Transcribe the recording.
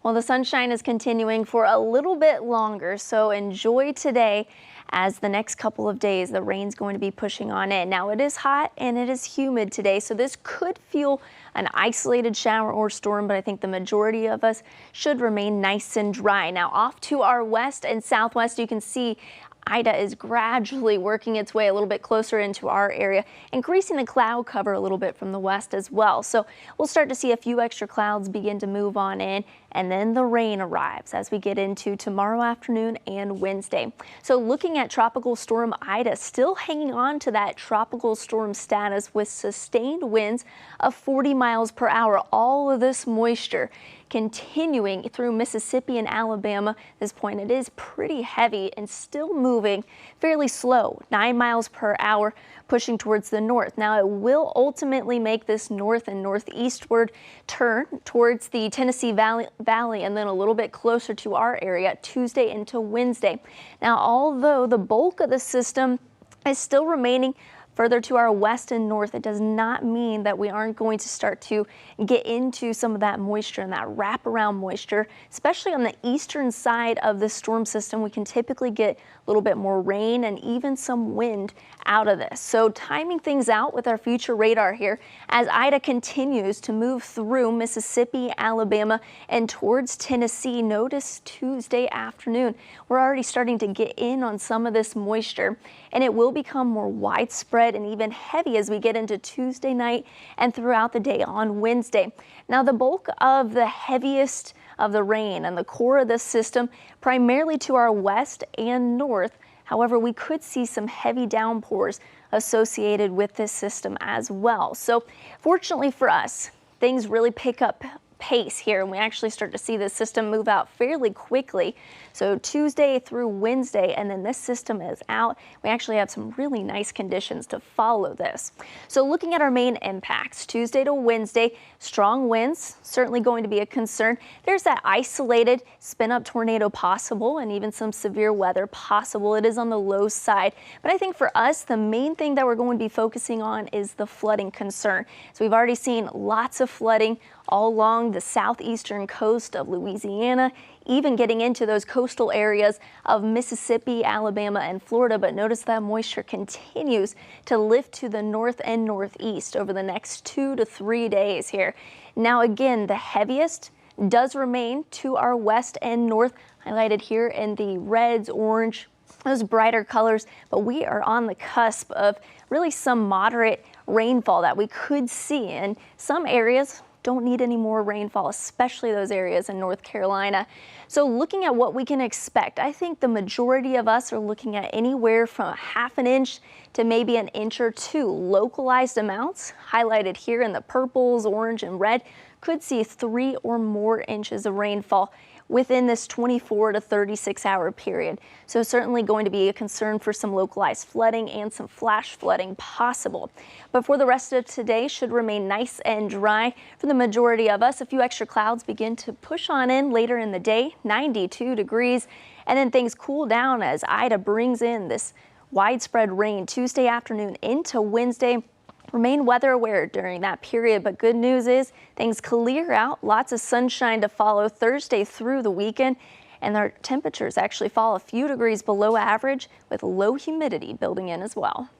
Well, the sunshine is continuing for a little bit longer, so enjoy today as the next couple of days the rain's going to be pushing on in. Now it is hot and it is humid today, so this could feel an isolated shower or storm, but I think the majority of us should remain nice and dry. Now off to our west and southwest, you can see Ida is gradually working its way a little bit closer into our area, increasing the cloud cover a little bit from the west as well. So we'll start to see a few extra clouds begin to move on in, and then the rain arrives as we get into tomorrow afternoon and Wednesday. So looking at Tropical Storm Ida, still hanging on to that tropical storm status with sustained winds of 40 miles per hour. All of this moisture continuing through Mississippi and Alabama. At this point, it is pretty heavy and still moving fairly slow, 9 miles per hour, pushing towards the north. Now, it will ultimately make this north and northeastward turn towards the Tennessee Valley and then a little bit closer to our area Tuesday into Wednesday. Now, although the bulk of the system is still remaining further to our west and north, it does not mean that we aren't going to start to get into some of that moisture and that wraparound moisture, especially on the eastern side of the storm system. We can typically get a little bit more rain and even some wind out of this. So timing things out with our future radar here as Ida continues to move through Mississippi, Alabama, and towards Tennessee. Notice Tuesday afternoon, we're already starting to get in on some of this moisture, and it will become more widespread and even heavy as we get into Tuesday night and throughout the day on Wednesday. Now, the bulk of the heaviest of the rain and the core of this system primarily to our west and north. However, we could see some heavy downpours associated with this system as well. So fortunately for us, things really pick up pace here and we actually start to see this system move out fairly quickly. So Tuesday through Wednesday, and then this system is out. We actually have some really nice conditions to follow this. So looking at our main impacts, Tuesday to Wednesday, strong winds certainly going to be a concern. There's that isolated spin up tornado possible and even some severe weather possible. It is on the low side, but I think for us, the main thing that we're going to be focusing on is the flooding concern. So we've already seen lots of flooding all along the southeastern coast of Louisiana, even getting into those coastal areas of Mississippi, Alabama, and Florida. But notice that moisture continues to lift to the north and northeast over the next 2 to 3 days here. Now, again, the heaviest does remain to our west and north, highlighted here in the reds, orange, those brighter colors, but we are on the cusp of really some moderate rainfall that we could see in some areas. Don't need any more rainfall, especially those areas in North Carolina. So looking at what we can expect, I think the majority of us are looking at anywhere from 1/2 inch to maybe 1 inch or 2. Localized amounts highlighted here in the purples, orange, and red could see 3 or more inches of rainfall within this 24 to 36 hour period. So certainly going to be a concern for some localized flooding and some flash flooding possible. But for the rest of today, should remain nice and dry for the majority of us. A few extra clouds begin to push on in later in the day, 92 degrees, and then things cool down as Ida brings in this widespread rain Tuesday afternoon into Wednesday. Remain weather aware during that period, but good news is things clear out. Lots of sunshine to follow Thursday through the weekend, and our temperatures actually fall a few degrees below average with low humidity building in as well.